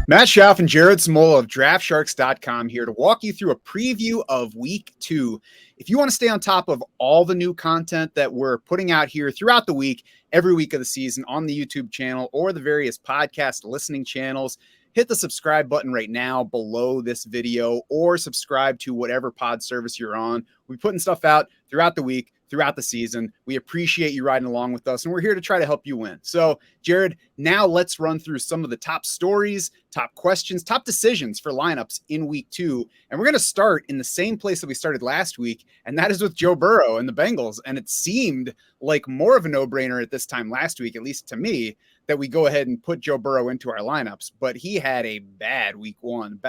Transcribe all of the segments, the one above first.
Matt Schaff and Jared Smola of DraftSharks.com here to walk you through a preview of Week 2. If you want to stay on top of all the new content that we're putting out here throughout the week, every week of the season on the YouTube channel or the various podcast listening channels, hit the subscribe button right now below this video or subscribe to whatever pod service you're on. We're putting stuff out throughout the week, throughout the season. We appreciate you riding along with us, and we're here to try to help you win. So, Jared, now let's run through some of the top stories, top questions, top decisions for lineups in Week 2. And we're going to start in the same place that we started last week, and that is with Joe Burrow and the Bengals. And it seemed like more of a no-brainer at this time last week, at least to me, that we go ahead and put Joe Burrow into our lineups. But he had a bad Week 1.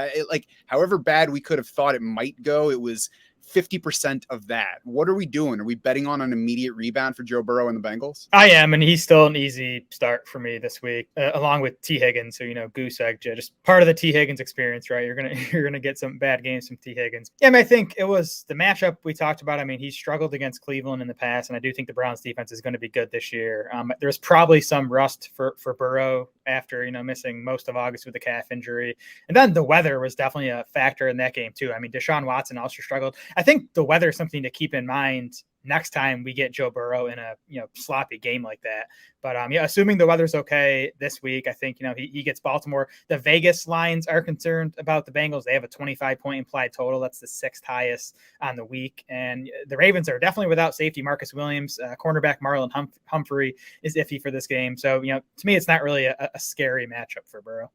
However bad we could have thought it might go, it was 50% of that. What are we doing? Are we betting on an immediate rebound for Joe Burrow and the Bengals? I am, and he's still an easy start for me this week, along with T. Higgins. So, goose egg, just part of the T. Higgins experience, right? You're gonna get some bad games from T. Higgins. Yeah, I think it was the matchup we talked about. He struggled against Cleveland in the past, and I do think the Browns defense is going to be good this year. There's probably some rust for Burrow after missing most of August with the calf injury, and then the weather was definitely a factor in that game too. Deshaun Watson also struggled. I think the weather is something to keep in mind next time we get Joe Burrow in a sloppy game like that. But assuming the weather's okay this week, I think he gets Baltimore. The Vegas lines are concerned about the Bengals. They have a 25-point implied total. That's the 6th highest on the week. And the Ravens are definitely without safety. Marcus Williams, cornerback Marlon Humphrey is iffy for this game. So to me, it's not really a scary matchup for Burrow.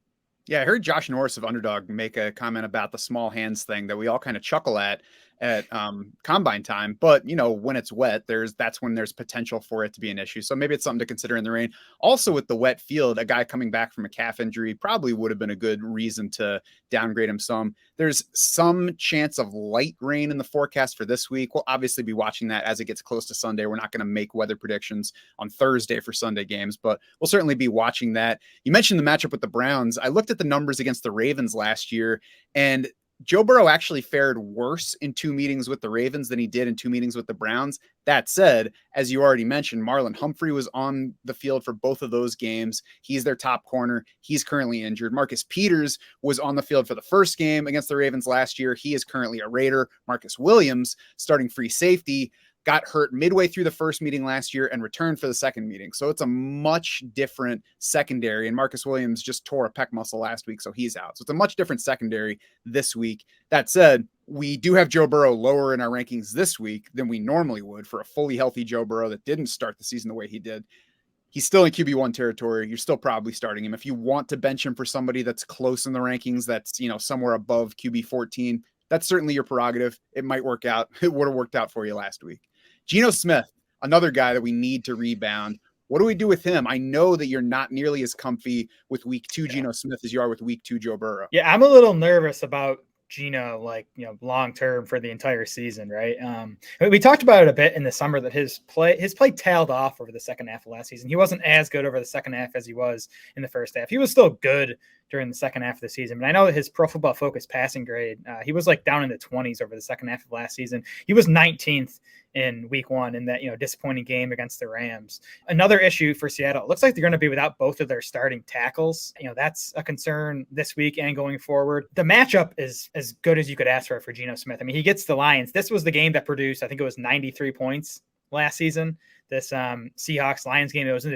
Yeah, I heard Josh Norris of Underdog make a comment about the small hands thing that we all kind of chuckle at combine time. But, when it's wet, that's when there's potential for it to be an issue. So maybe it's something to consider in the rain. Also, with the wet field, a guy coming back from a calf injury probably would have been a good reason to downgrade him some. There's some chance of light rain in the forecast for this week. We'll obviously be watching that as it gets close to Sunday. We're not going to make weather predictions on Thursday for Sunday games, but we'll certainly be watching that. You mentioned the matchup with the Browns. I looked at the numbers against the Ravens last year, and Joe Burrow actually fared worse in 2 meetings with the Ravens than he did in 2 meetings with the Browns. That said, as you already mentioned, Marlon Humphrey was on the field for both of those games. He's their top corner. He's currently injured. Marcus Peters was on the field for the first game against the Ravens last year. He is currently a Raider. Marcus Williams, starting free safety, got hurt midway through the first meeting last year and returned for the second meeting. So it's a much different secondary. And Marcus Williams just tore a pec muscle last week, so he's out. So it's a much different secondary this week. That said, we do have Joe Burrow lower in our rankings this week than we normally would for a fully healthy Joe Burrow that didn't start the season the way he did. He's still in QB1 territory. You're still probably starting him. If you want to bench him for somebody that's close in the rankings, that's, somewhere above QB14, that's certainly your prerogative. It might work out. It would have worked out for you last week. Geno Smith, another guy that we need to rebound. What do we do with him? I know that you're not nearly as comfy with Week 2 Geno Smith as you are with Week 2 Joe Burrow. Yeah, I'm a little nervous about Geno, long term for the entire season, right? We talked about it a bit in the summer that his play tailed off over the second half of last season. He wasn't as good over the second half as he was in the first half. He was still good during the second half of the season, but I know that his Pro Football Focus passing grade, he was down in the 20s over the second half of last season. He was 19th in Week 1 in that disappointing game against the Rams. Another issue for Seattle, it looks like they're going to be without both of their starting tackles. That's a concern this week and going forward. The matchup is as good as you could ask for Geno Smith. He gets the Lions. This was the game that produced, I think it was 93 points last season. This Seahawks Lions game, it was in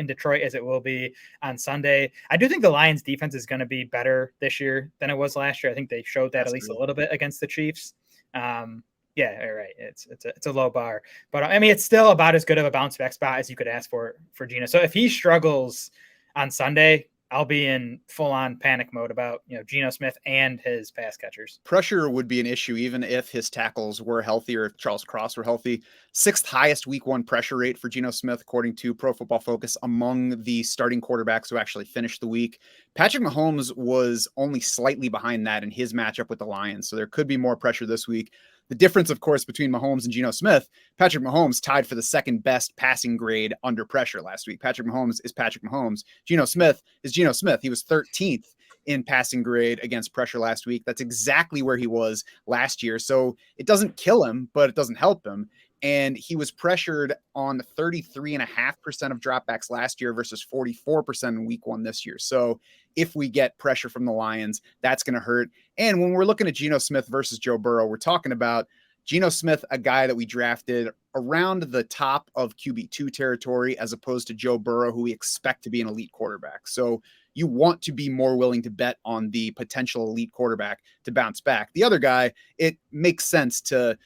Detroit as it will be on Sunday. I do think the Lions defense is going to be better this year than it was last year. I think they showed that at least a little bit against the Chiefs. Yeah, all right. It's a low bar, but it's still about as good of a bounce back spot as you could ask for Geno. So if he struggles on Sunday, I'll be in full-on panic mode about Geno Smith and his pass catchers. Pressure would be an issue even if his tackles were healthy or if Charles Cross were healthy. 6th highest Week 1 pressure rate for Geno Smith, according to Pro Football Focus, among the starting quarterbacks who actually finished the week. Patrick Mahomes was only slightly behind that in his matchup with the Lions, so there could be more pressure this week. The difference, of course, between Mahomes and Geno Smith, Patrick Mahomes tied for the second best passing grade under pressure last week. Patrick Mahomes is Patrick Mahomes. Geno Smith is Geno Smith. He was 13th in passing grade against pressure last week. That's exactly where he was last year. So it doesn't kill him, but it doesn't help him. and he was pressured on 33.5% of dropbacks last year versus 44% in week 1 this year. So if we get pressure from the Lions, that's going to hurt. And when we're looking at Geno Smith versus Joe Burrow, we're talking about Geno Smith, a guy that we drafted around the top of QB2 territory, as opposed to Joe Burrow, who we expect to be an elite quarterback. So you want to be more willing to bet on the potential elite quarterback to bounce back. The other guy, it makes sense to,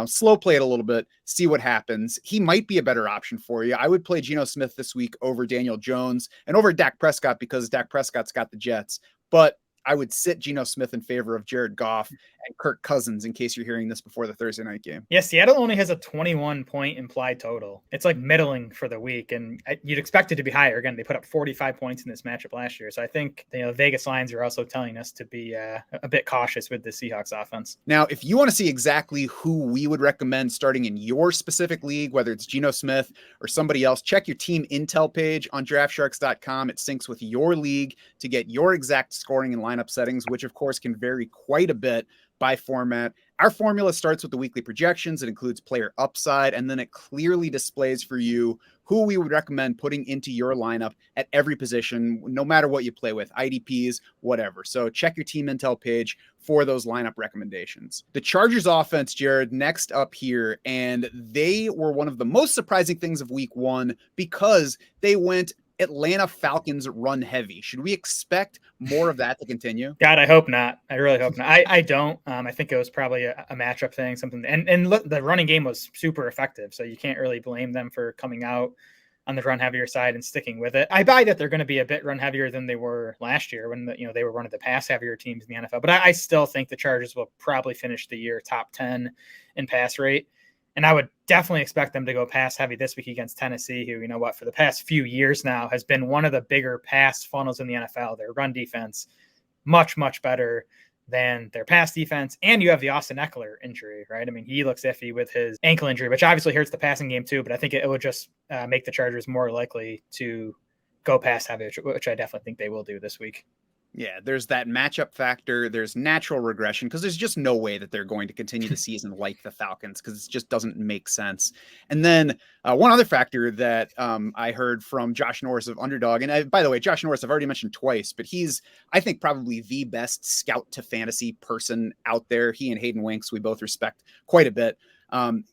slow play it a little bit, see what happens. He might be a better option for you. I would play Geno Smith this week over Daniel Jones and over Dak Prescott, because Dak Prescott's got the Jets. But I would sit Geno Smith in favor of Jared Goff and Kirk Cousins, in case you're hearing this before the Thursday night game. Yeah, Seattle only has a 21-point implied total. It's like middling for the week, and you'd expect it to be higher. Again, they put up 45 points in this matchup last year. So I think Vegas lines are also telling us to be a bit cautious with the Seahawks offense. Now, if you want to see exactly who we would recommend starting in your specific league, whether it's Geno Smith or somebody else, check your team intel page on draftsharks.com. It syncs with your league to get your exact scoring and lineup settings, which of course can vary quite a bit by format. Our formula starts with the weekly projections. It includes player upside, and then it clearly displays for you who we would recommend putting into your lineup at every position, no matter what you play with, IDPs, whatever. So check your team intel page for those lineup recommendations. The Chargers offense, Jared, next up here, and they were one of the most surprising things of week 1 because they went Atlanta Falcons run heavy. Should we expect more of that to continue? God, I hope not. I really hope not. I don't. I think it was probably a matchup thing, something. And look, the running game was super effective, so you can't really blame them for coming out on the run heavier side and sticking with it. I buy that they're going to be a bit run heavier than they were last year when they were one of the pass heavier teams in the NFL. But I still think the Chargers will probably finish the year top 10 in pass rate. And I would definitely expect them to go pass heavy this week against Tennessee, who, for the past few years now has been one of the bigger pass funnels in the NFL. Their run defense, much, much better than their pass defense. And you have the Austin Eckler injury, right? I mean, he looks iffy with his ankle injury, which obviously hurts the passing game too, but I think it would just make the Chargers more likely to go pass heavy, which I definitely think they will do this week. Yeah, there's that matchup factor. There's natural regression because there's just no way that they're going to continue the season like the Falcons, because it just doesn't make sense. And then one other factor that I heard from Josh Norris of Underdog, and by the way, Josh Norris I've already mentioned twice, but he's, I think, probably the best scout to fantasy person out there. He and Hayden Winks, we both respect quite a bit.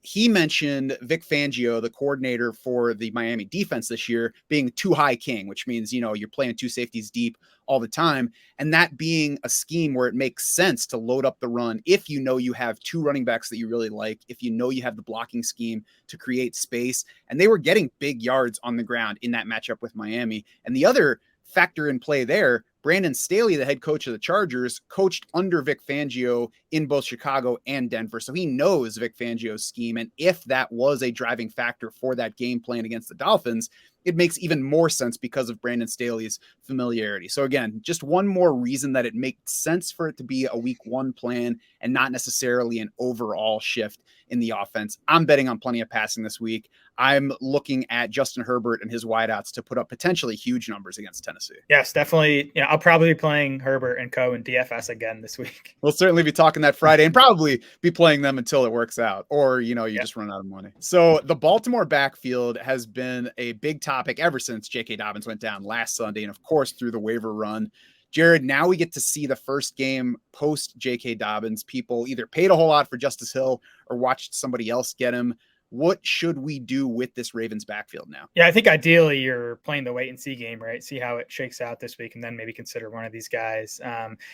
He mentioned Vic Fangio, the coordinator for the Miami defense this year, being too high king, which means, you're playing 2 safeties deep all the time. And that being a scheme where it makes sense to load up the run if you have 2 running backs that you really like, if you have the blocking scheme to create space. And they were getting big yards on the ground in that matchup with Miami. And the other factor in play there, Brandon Staley, the head coach of the Chargers, coached under Vic Fangio in both Chicago and Denver. So he knows Vic Fangio's scheme. And if that was a driving factor for that game plan against the Dolphins, it makes even more sense because of Brandon Staley's familiarity. So again, just one more reason that it makes sense for it to be a week 1 plan and not necessarily an overall shift in the offense. I'm betting on plenty of passing this week. I'm looking at Justin Herbert and his wideouts to put up potentially huge numbers against Tennessee. Yes, definitely. I'll probably be playing Herbert and Co. in DFS again this week. We'll certainly be talking that Friday and probably be playing them until it works out, or, you just run out of money. So the Baltimore backfield has been a big topic ever since J.K. Dobbins went down last Sunday, and of course through the waiver run. Jared, now we get to see the first game post J.K. Dobbins. People either paid a whole lot for Justice Hill or watched somebody else get him. What should we do with this Ravens backfield now? Yeah, I think ideally you're playing the wait and see game, right? See how it shakes out this week and then maybe consider one of these guys.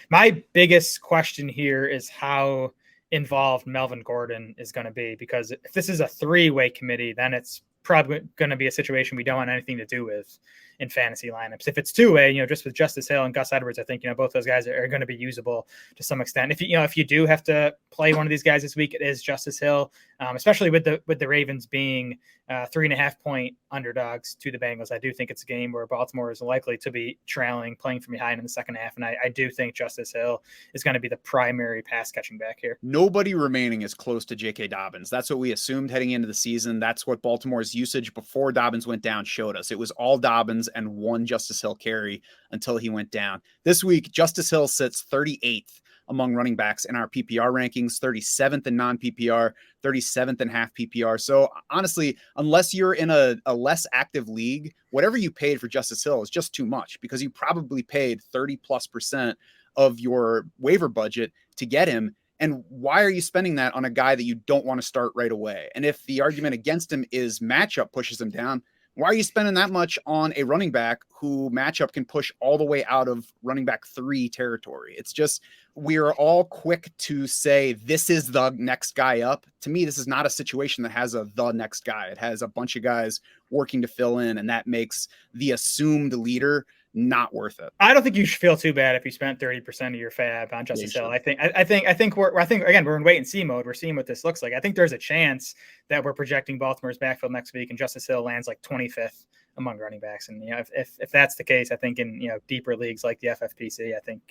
My biggest question here is how involved Melvin Gordon is going to be, because if this is a 3-way committee, then it's probably going to be a situation we don't want anything to do with in fantasy lineups. If it's 2-way, just with Justice Hill and Gus Edwards, I think, both those guys are going to be usable to some extent. If you do have to play one of these guys this week, it is Justice Hill, especially with the Ravens being 3.5-point underdogs to the Bengals. I do think it's a game where Baltimore is likely to be trailing, playing from behind in the second half. And I do think Justice Hill is going to be the primary pass catching back here. Nobody remaining is close to J.K. Dobbins. That's what we assumed heading into the season. That's what Baltimore's usage before Dobbins went down showed us. It was all Dobbins and one Justice Hill carry until he went down. This week, Justice Hill sits 38th among running backs in our PPR rankings, 37th in non-PPR, 37th in half PPR. So honestly, unless you're in a less active league, whatever you paid for Justice Hill is just too much, because you probably paid 30+% of your waiver budget to get him. And why are you spending that on a guy that you don't want to start right away? And if the argument against him is matchup pushes him down, why are you spending that much on a running back who matchup can push all the way out of running back 3 territory? It's just, we are all quick to say this is the next guy up. To me, this is not a situation that has the next guy. It has a bunch of guys working to fill in, and that makes the assumed leader not worth it. I don't think you should feel too bad if you spent 30% of your fab on Justice Hill. I think again, we're in wait and see mode. We're seeing what this looks like. I think there's a chance that we're projecting Baltimore's backfield next week and Justice Hill lands like 25th among running backs. And if that's the case, I think in deeper leagues like the FFPC, I think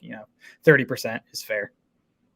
30% is fair.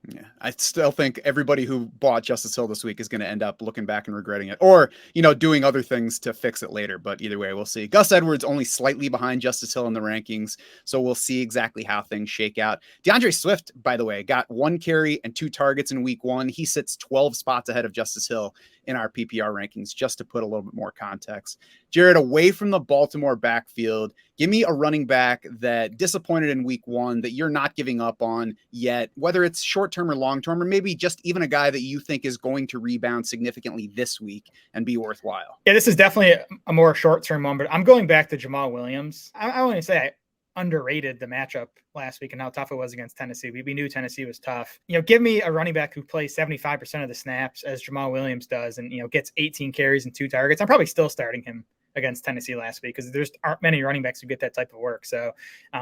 Yeah, I still think everybody who bought Justice Hill this week is going to end up looking back and regretting it, or, doing other things to fix it later. But either way, we'll see. Gus Edwards only slightly behind Justice Hill in the rankings, so we'll see exactly how things shake out. DeAndre Swift, by the way, got 1 carry and 2 targets in week 1. He sits 12 spots ahead of Justice Hill in our PPR rankings, just to put a little bit more context. Jared, away from the Baltimore backfield, give me a running back that disappointed in week 1 that you're not giving up on yet, whether it's short-term or long-term, or maybe just even a guy that you think is going to rebound significantly this week and be worthwhile. Yeah, this is definitely a more short-term one, but I'm going back to Jamaal Williams. I want to say I underrated the matchup last week and how tough it was against Tennessee. We knew Tennessee was tough. Give me a running back who plays 75% of the snaps as Jamaal Williams does and, gets 18 carries and 2 targets. I'm probably still starting him against Tennessee last week because there's aren't many running backs who get that type of work. So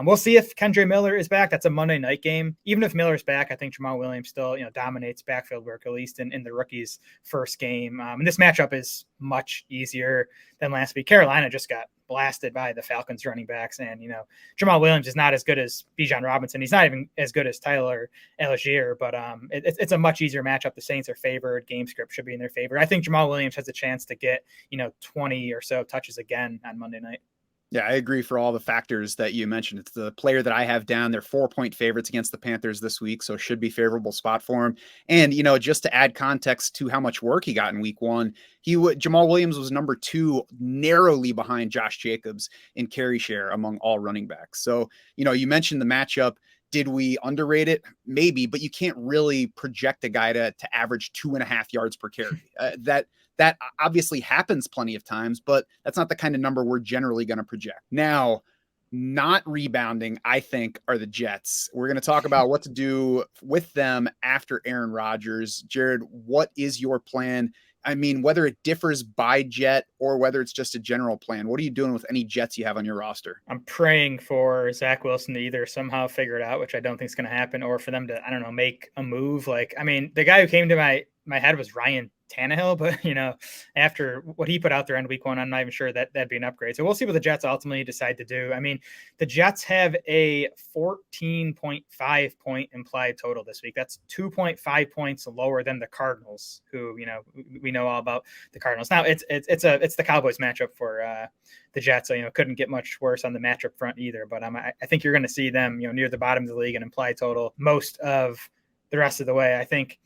we'll see if Kendre Miller is back. That's a Monday night game. Even if Miller's back, I think Jamaal Williams still, dominates backfield work, at least in the rookie's first game. And this matchup is much easier than last week. Carolina just got blasted by the Falcons running backs. And, Jamaal Williams is not as good as Bijan Robinson. He's not even as good as Tyler Algier, but it's a much easier matchup. The Saints are favored. Game script should be in their favor. I think Jamaal Williams has a chance to get, 20 or so touches again on Monday night. Yeah, I agree for all the factors that you mentioned. It's the player that I have down. They're 4-point favorites against the Panthers this week, so should be favorable spot for him. And, just to add context to how much work he got in week 1, Jamaal Williams was number 2, narrowly behind Josh Jacobs in carry share among all running backs. So, you mentioned the matchup. Did we underrate it? Maybe, but you can't really project a guy to average 2.5 yards per carry. That obviously happens plenty of times, but that's not the kind of number we're generally going to project. Now, not rebounding, I think, are the Jets. We're going to talk about what to do with them after Aaron Rodgers. Jared, what is your plan? I mean, whether it differs by Jet or whether it's just a general plan, what are you doing with any Jets you have on your roster? I'm praying for Zach Wilson to either somehow figure it out, which I don't think is going to happen, or for them to, make a move. The guy who came to my head was Ryan Tannehill, but after what he put out there in week 1, I'm not even sure that that'd be an upgrade. So we'll see what the Jets ultimately decide to do. The Jets have a 14.5 point implied total this week. That's 2.5 points lower than the Cardinals, who, we know all about the Cardinals. Now it's the Cowboys matchup for the Jets. So, couldn't get much worse on the matchup front either, but I think you're going to see them, near the bottom of the league and implied total most of the rest of the way. I think,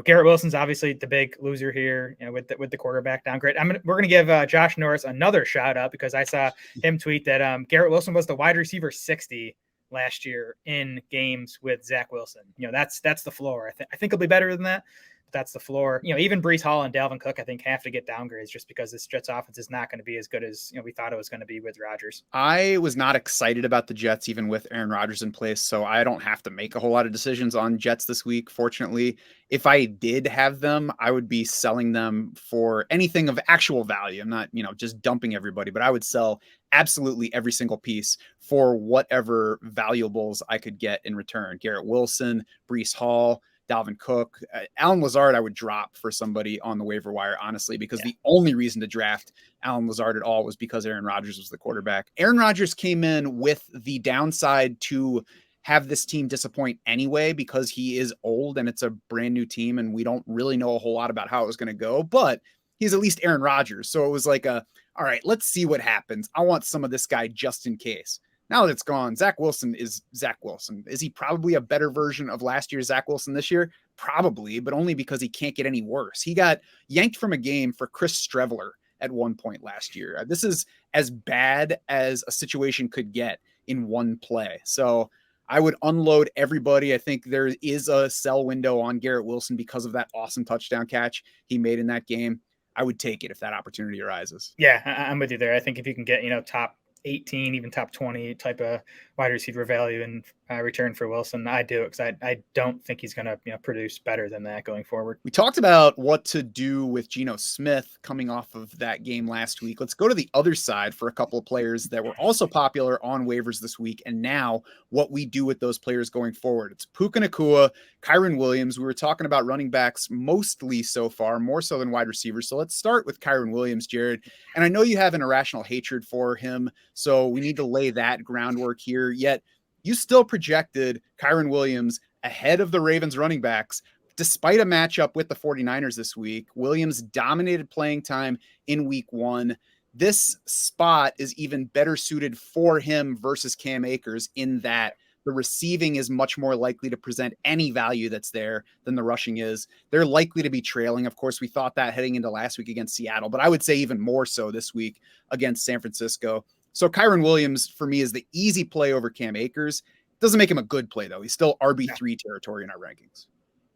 Garrett Wilson's obviously the big loser here, with the quarterback downgrade. We're going to give Josh Norris another shout out because I saw him tweet that Garrett Wilson was the wide receiver 60 last year in games with Zach Wilson. That's the floor. I think he'll be better than that. That's the floor. Even Breece Hall and Dalvin Cook, I think, have to get downgrades just because this Jets offense is not going to be as good as we thought it was going to be with Rodgers. I was not excited about the Jets, even with Aaron Rodgers in place, so I don't have to make a whole lot of decisions on Jets this week, fortunately. If I did have them, I would be selling them for anything of actual value. I'm not, just dumping everybody, but I would sell absolutely every single piece for whatever valuables I could get in return. Garrett Wilson, Breece Hall, Dalvin Cook, Allen Lazard, I would drop for somebody on the waiver wire, honestly, because the only reason to draft Allen Lazard at all was because Aaron Rodgers was the quarterback. Aaron Rodgers came in with the downside to have this team disappoint anyway, because he is old and it's a brand new team and we don't really know a whole lot about how it was going to go, but he's at least Aaron Rodgers. So it was like all right, let's see what happens. I want some of this guy just in case. Now that it's gone, Zach Wilson is Zach Wilson. Is he probably a better version of last year's Zach Wilson this year? Probably, but only because he can't get any worse. He got yanked from a game for Chris Streveler at one point last year. This is as bad as a situation could get in one play. So I would unload everybody. I think there is a sell window on Garrett Wilson because of that awesome touchdown catch he made in that game. I would take it if that opportunity arises. Yeah, I'm with you there. I think if you can get, top 18, even top 20 type of wide receiver value in return for Wilson, I do, because I don't think he's going to produce better than that going forward. We talked about what to do with Geno Smith coming off of that game last week. Let's go to the other side for a couple of players that were also popular on waivers this week, and now what we do with those players going forward. It's Puka Nacua, Kyren Williams. We were talking about running backs mostly so far, more so than wide receivers. So let's start with Kyren Williams, Jared. And I know you have an irrational hatred for him, so we need to lay that groundwork here. Yet you still projected Kyren Williams ahead of the Ravens running backs, despite a matchup with the 49ers this week. Williams dominated playing time in week 1. This spot is even better suited for him versus Cam Akers in that the receiving is much more likely to present any value that's there than the rushing is. They're likely to be trailing. Of course, we thought that heading into last week against Seattle, but I would say even more so this week against San Francisco. So Kyren Williams, for me, is the easy play over Cam Akers. Doesn't make him a good play, though. He's still RB3 territory in our rankings.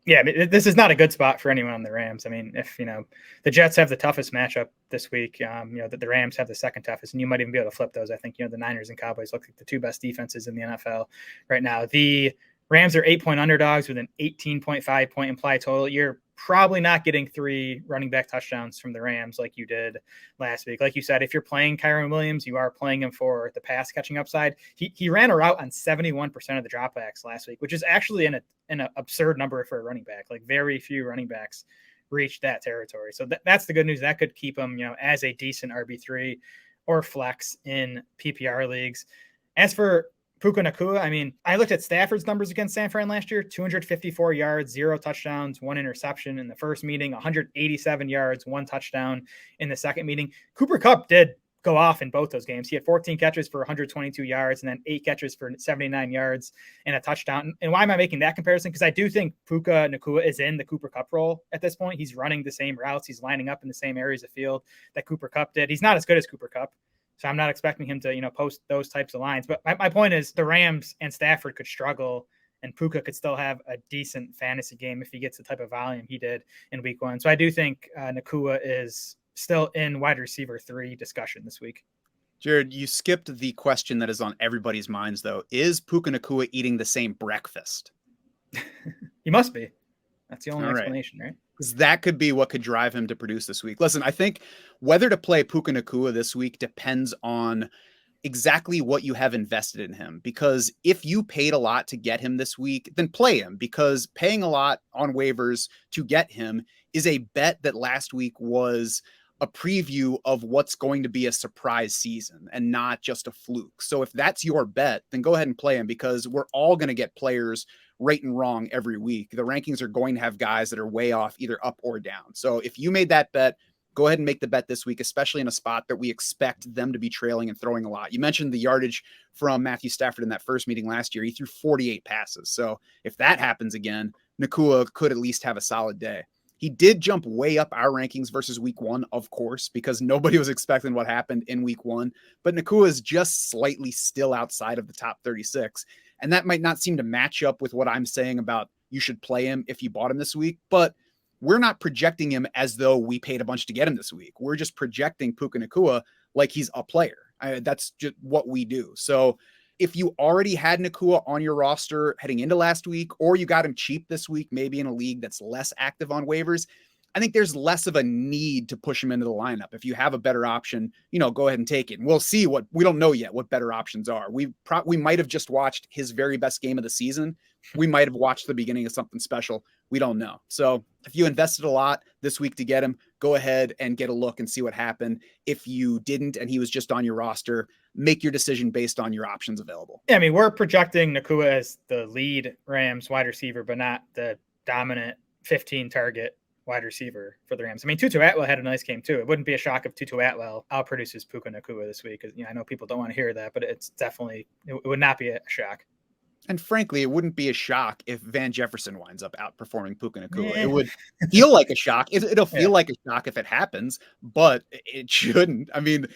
Yeah, this is not a good spot for anyone on the Rams. I mean, if, the Jets have the toughest matchup this week, the Rams have the second toughest, and you might even be able to flip those. I think, the Niners and Cowboys look like the two best defenses in the NFL right now. The Rams are 8-point underdogs with an 18.5 point implied total. You're probably not getting 3 running back touchdowns from the Rams like you did last week. Like you said, if you're playing Kyren Williams, you are playing him for the pass catching upside. He ran a route on 71% of the dropbacks last week, which is actually an absurd number for a running back. Like, very few running backs reached that territory. So that's the good news. That could keep him, as a decent RB3 or flex in PPR leagues. As for Puka Nacua, I mean, I looked at Stafford's numbers against San Fran last year: 254 yards, 0 touchdowns, 1 interception in the first meeting, 187 yards, 1 touchdown in the second meeting. Cooper Kupp did go off in both those games. He had 14 catches for 122 yards and then 8 catches for 79 yards and a touchdown. And why am I making that comparison? Because I do think Puka Nacua is in the Cooper Kupp role at this point. He's running the same routes. He's lining up in the same areas of field that Cooper Kupp did. He's not as good as Cooper Kupp, so I'm not expecting him to, post those types of lines. But my point is, the Rams and Stafford could struggle, and Puka could still have a decent fantasy game if he gets the type of volume he did in week 1. So I do think Nacua is still in wide receiver 3 discussion this week. Jared, you skipped the question that is on everybody's minds, though. Is Puka Nacua eating the same breakfast? He must be. That's the only explanation, right? Because that could be what could drive him to produce this week. Listen, I think whether to play Puka Nacua this week depends on exactly what you have invested in him. Because if you paid a lot to get him this week, then play him, because paying a lot on waivers to get him is a bet that last week was a preview of what's going to be a surprise season and not just a fluke. So if that's your bet, then go ahead and play him, because we're all going to get players right and wrong every week. The rankings are going to have guys that are way off, either up or down. So if you made that bet, go ahead and make the bet this week, especially in a spot that we expect them to be trailing and throwing a lot. You mentioned the yardage from Matthew Stafford in that first meeting last year. He threw 48 passes. So if that happens again, Nacua could at least have a solid day. He did jump way up our rankings versus week 1, of course, because nobody was expecting what happened in week 1. But Nacua is just slightly still outside of the top 36. And that might not seem to match up with what I'm saying about you should play him if you bought him this week. But we're not projecting him as though we paid a bunch to get him this week. We're just projecting Puka Nacua like he's a player. That's just what we do. So if you already had Nacua on your roster heading into last week, or you got him cheap this week, maybe in a league that's less active on waivers, I think there's less of a need to push him into the lineup. If you have a better option, go ahead and take it. And we'll see we don't know yet what better options are. We might have just watched his very best game of the season. We might have watched the beginning of something special. We don't know. So if you invested a lot this week to get him, go ahead and get a look and see what happened. If you didn't, and he was just on your roster, make your decision based on your options available. Yeah, I mean, we're projecting Nacua as the lead Rams wide receiver, but not the dominant 15 target wide receiver for the Rams. I mean, Tutu Atwell had a nice game too. It wouldn't be a shock if Tutu Atwell outproduces Puka Nacua this week. Because I know people don't want to hear that, but it's definitely it would not be a shock. And frankly, it wouldn't be a shock if Van Jefferson winds up outperforming Puka Nacua. Yeah. It would feel like a shock. It'll feel like a shock if it happens, but it shouldn't. I mean,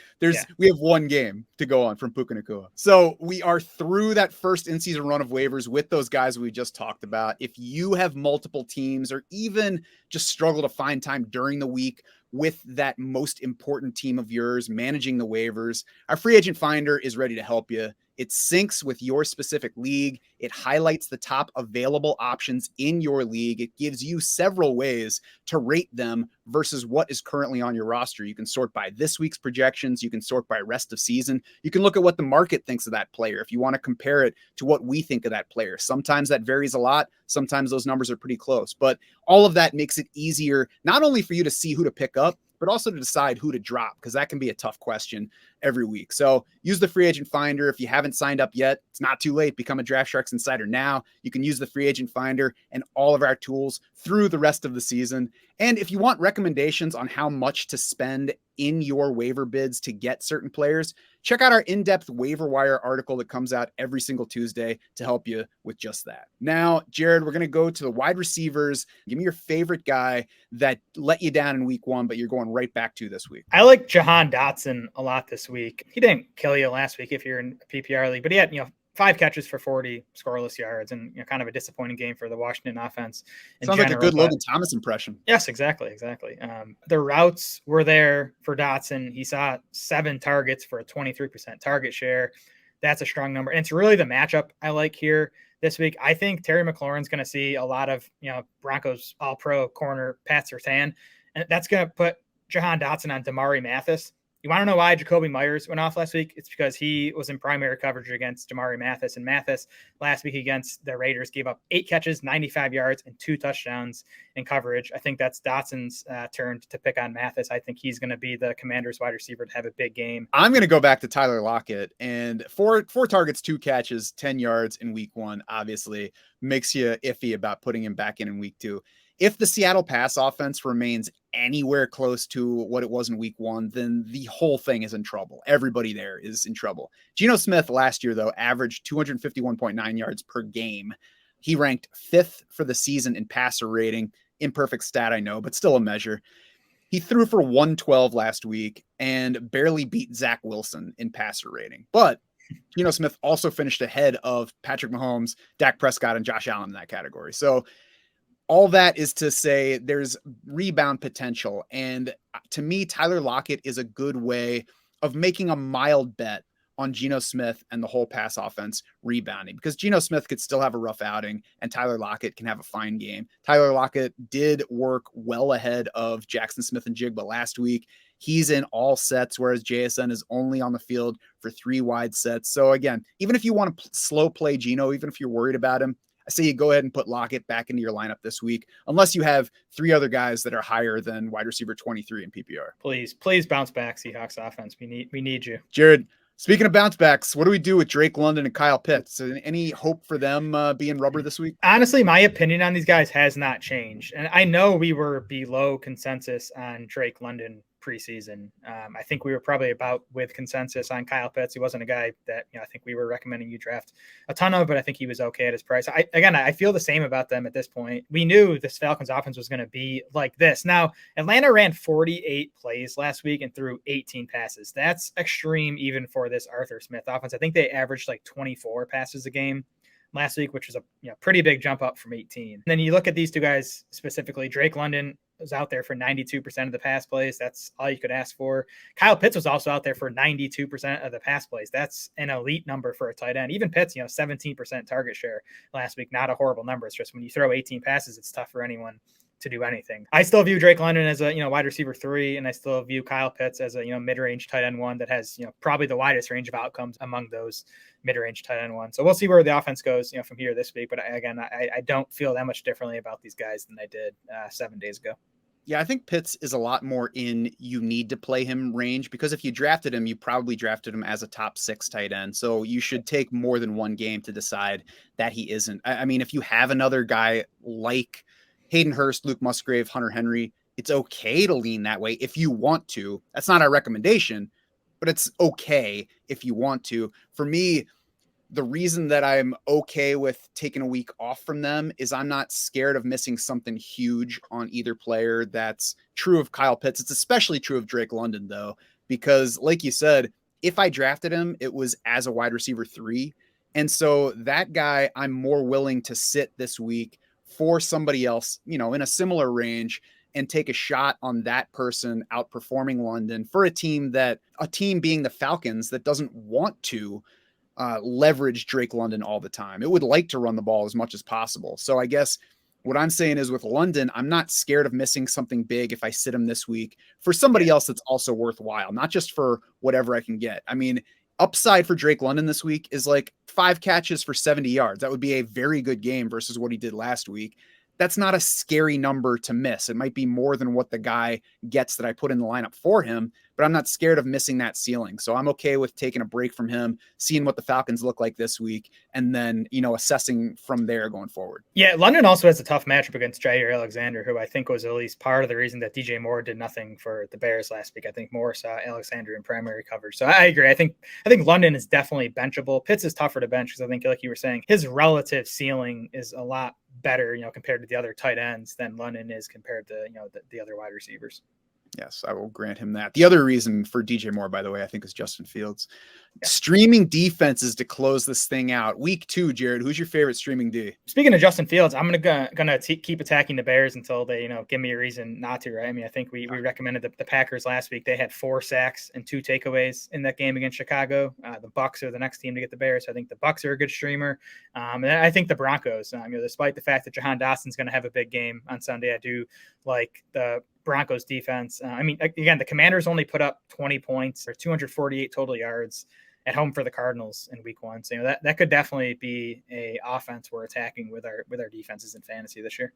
we have one game to go on from Puka Nacua. So we are through that first in-season run of waivers with those guys we just talked about. If you have multiple teams or even just struggle to find time during the week with that most important team of yours managing the waivers, our free agent finder is ready to help you. It syncs with your specific league. It highlights the top available options in your league. It gives you several ways to rate them versus what is currently on your roster. You can sort by this week's projections. You can sort by rest of season. You can look at what the market thinks of that player if you want to compare it to what we think of that player. Sometimes that varies a lot. Sometimes those numbers are pretty close. But all of that makes it easier, not only for you to see who to pick up, but also to decide who to drop, because that can be a tough question every week. So use the free agent finder. If you haven't signed up yet, it's not too late. Become a Draft Sharks Insider now. You can use the free agent finder and all of our tools through the rest of the season. And if you want recommendations on how much to spend in your waiver bids to get certain players, check out our in-depth waiver wire article that comes out every single Tuesday to help you with just that. Now, Jared, we're going to go to the wide receivers. Give me your favorite guy that let you down in week one, but you're going right back to this week. I like Jahan Dotson a lot this week. He didn't kill you last week if you're in a PPR league, but he had, 5 catches for 40 scoreless yards, and kind of a disappointing game for the Washington offense. Sounds like a good Logan Thomas impression. Yes, exactly. The routes were there for Dotson. He saw 7 targets for a 23% target share. That's a strong number. And it's really the matchup I like here this week. I think Terry McLaurin's going to see a lot of, Broncos all-pro corner Pat Surtain, and that's going to put Jahan Dotson on Damari Mathis. You want to know why Jacoby Myers went off last week? It's because he was in primary coverage against Damari Mathis. And Mathis last week against the Raiders gave up 8 catches, 95 yards, and 2 touchdowns in coverage. I think that's Dotson's turn to pick on Mathis. I think he's going to be the Commanders wide receiver to have a big game. I'm going to go back to Tyler Lockett, and 4 targets, 2 catches, 10 yards in week 1, obviously makes you iffy about putting him back in week 2. If the Seattle pass offense remains anywhere close to what it was in week 1, then the whole thing is in trouble. Everybody there is in trouble. Geno Smith last year, though, averaged 251.9 yards per game. He ranked 5th for the season in passer rating. Imperfect stat, I know, but still a measure. He threw for 112 last week and barely beat Zach Wilson in passer rating. But Geno Smith also finished ahead of Patrick Mahomes, Dak Prescott, and Josh Allen in that category. So all that is to say there's rebound potential. And to me, Tyler Lockett is a good way of making a mild bet on Geno Smith and the whole pass offense rebounding, because Geno Smith could still have a rough outing and Tyler Lockett can have a fine game. Tyler Lockett did work well ahead of Jackson Smith and Jigba last week. He's in all sets, whereas JSN is only on the field for 3 wide sets. So again, even if you want to slow play Geno, even if you're worried about him, I say you go ahead and put Lockett back into your lineup this week, unless you have 3 other guys that are higher than wide receiver 23 in PPR. Please bounce back, Seahawks offense. We need you. Jared, speaking of bounce backs, what do we do with Drake London and Kyle Pitts? Any hope for them being rubber this week? Honestly, my opinion on these guys has not changed. And I know we were below consensus on Drake London preseason. I think we were probably about with consensus on Kyle Pitts. He wasn't a guy that, I think we were recommending you draft a ton of, but I think he was okay at his price. I feel the same about them at this point. We knew this Falcons offense was going to be like this. Now, Atlanta ran 48 plays last week and threw 18 passes. That's extreme even for this Arthur Smith offense. I think they averaged like 24 passes a game last week, which was a pretty big jump up from 18. And then you look at these 2 guys specifically. Drake London was out there for 92% of the pass plays. That's all you could ask for. Kyle Pitts was also out there for 92% of the pass plays. That's an elite number for a tight end. Even Pitts, 17% target share last week. Not a horrible number. It's just when you throw 18 passes, it's tough for anyone to do anything. I still view Drake London as a wide receiver 3, and I still view Kyle Pitts as a mid-range tight end 1 that has probably the widest range of outcomes among those mid-range tight end 1. So we'll see where the offense goes from here this week. But I don't feel that much differently about these guys than I did 7 days ago. Yeah, I think Pitts is a lot more in you need to play him range, because if you drafted him, you probably drafted him as a top 6 tight end. So you should take more than one game to decide that he isn't. I mean, if you have another guy like Hayden Hurst, Luke Musgrave, Hunter Henry. It's okay to lean that way if you want to. That's not our recommendation, but it's okay if you want to. For me, the reason that I'm okay with taking a week off from them is I'm not scared of missing something huge on either player. That's true of Kyle Pitts. It's especially true of Drake London, though, because like you said, if I drafted him, it was as a wide receiver 3. And so that guy, I'm more willing to sit this week for somebody else, in a similar range and take a shot on that person outperforming London for a team being the Falcons that doesn't want to leverage Drake London all the time. It would like to run the ball as much as possible. So I guess what I'm saying is with London, I'm not scared of missing something big if I sit him this week for somebody else that's also worthwhile, not just for whatever I can get. I mean, upside for Drake London this week is like 5 catches for 70 yards. That would be a very good game versus what he did last week. That's not a scary number to miss. It might be more than what the guy gets that I put in the lineup for him, but I'm not scared of missing that ceiling. So I'm okay with taking a break from him, seeing what the Falcons look like this week, and then, assessing from there going forward. Yeah, London also has a tough matchup against Jair Alexander, who I think was at least part of the reason that DJ Moore did nothing for the Bears last week. I think Moore saw Alexander in primary coverage. So I agree. I think London is definitely benchable. Pitts is tougher to bench because I think, like you were saying, his relative ceiling is a lot better, compared to the other tight ends than London is compared to, the other wide receivers. Yes, I will grant him that. The other reason for DJ Moore, by the way, I think is Justin Fields. Yeah. Streaming defenses to close this thing out. Week 2, Jared, who's your favorite streaming D? Speaking of Justin Fields, I'm gonna keep attacking the Bears until they, give me a reason not to, right? I mean, I think we recommended the Packers last week. They had 4 sacks and 2 takeaways in that game against Chicago. The Bucs are the next team to get the Bears. I think the Bucs are a good streamer. And I think the Broncos, despite the fact that Jahan Dotson's going to have a big game on Sunday, I do like the Broncos defense. Again, the Commanders only put up 20 points or 248 total yards at home for the Cardinals in week 1. So, that could definitely be a offense we're attacking with our defenses in fantasy this year.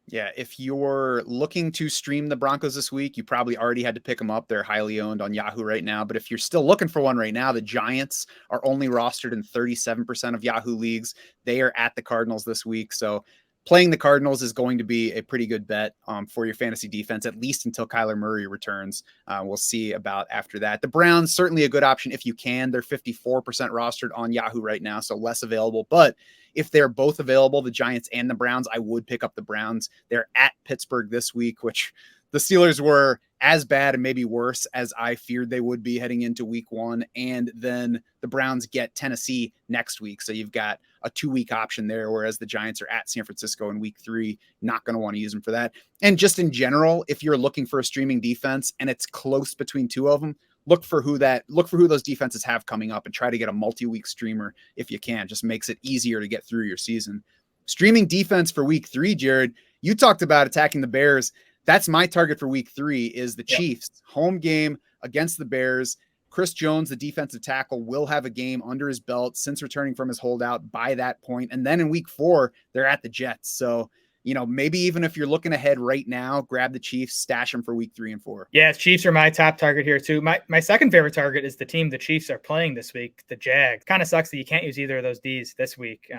Yeah, if you're looking to stream the Broncos this week, you probably already had to pick them up. They're highly owned on Yahoo right now. But if you're still looking for one right now, the Giants are only rostered in 37% of Yahoo leagues. They are at the Cardinals this week. So playing the Cardinals is going to be a pretty good bet for your fantasy defense, at least until Kyler Murray returns. We'll see about after that. The Browns, certainly a good option if you can. They're 54% rostered on Yahoo right now, so less available. But if they're both available, the Giants and the Browns, I would pick up the Browns. They're at Pittsburgh this week, which the Steelers were as bad and maybe worse as I feared they would be heading into week 1. And then the Browns get Tennessee next week. So you've got a 2-week option there, whereas the Giants are at San Francisco in week 3. Not going to want to use them for that. And just in general, if you're looking for a streaming defense and it's close between 2 of them, look for who those defenses have coming up and try to get a multi-week streamer if you can. Just makes it easier to get through your season. Streaming defense for week 3, Jared, you talked about attacking the Bears. That's my target for week 3 is the Chiefs. Home game against the Bears. Chris Jones, the defensive tackle, will have a game under his belt since returning from his holdout by that point. And then in week 4, they're at the Jets. So, maybe even if you're looking ahead right now, grab the Chiefs, stash them for week 3 and 4. Yeah, Chiefs are my top target here too. My second favorite target is the team the Chiefs are playing this week, the Jags. Kind of sucks that you can't use either of those Ds this week,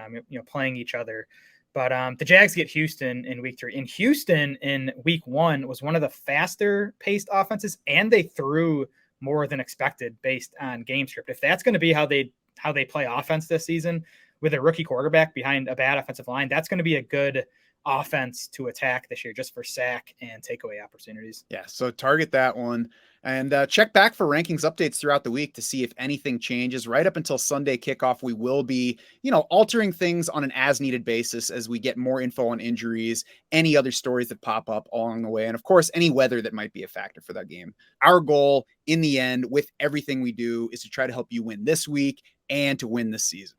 playing each other. But the Jags get Houston in week 3. And Houston in week 1 was one of the faster paced offenses, and they threw more than expected based on game script. If that's going to be how they play offense this season with a rookie quarterback behind a bad offensive line, that's going to be a good offense to attack this year just for sack and takeaway opportunities. Yeah, so target that one and check back for rankings updates throughout the week to see if anything changes. Right up until Sunday kickoff, we will be, altering things on an as needed basis as we get more info on injuries, any other stories that pop up along the way, and of course, any weather that might be a factor for that game. Our goal in the end with everything we do is to try to help you win this week and to win this season.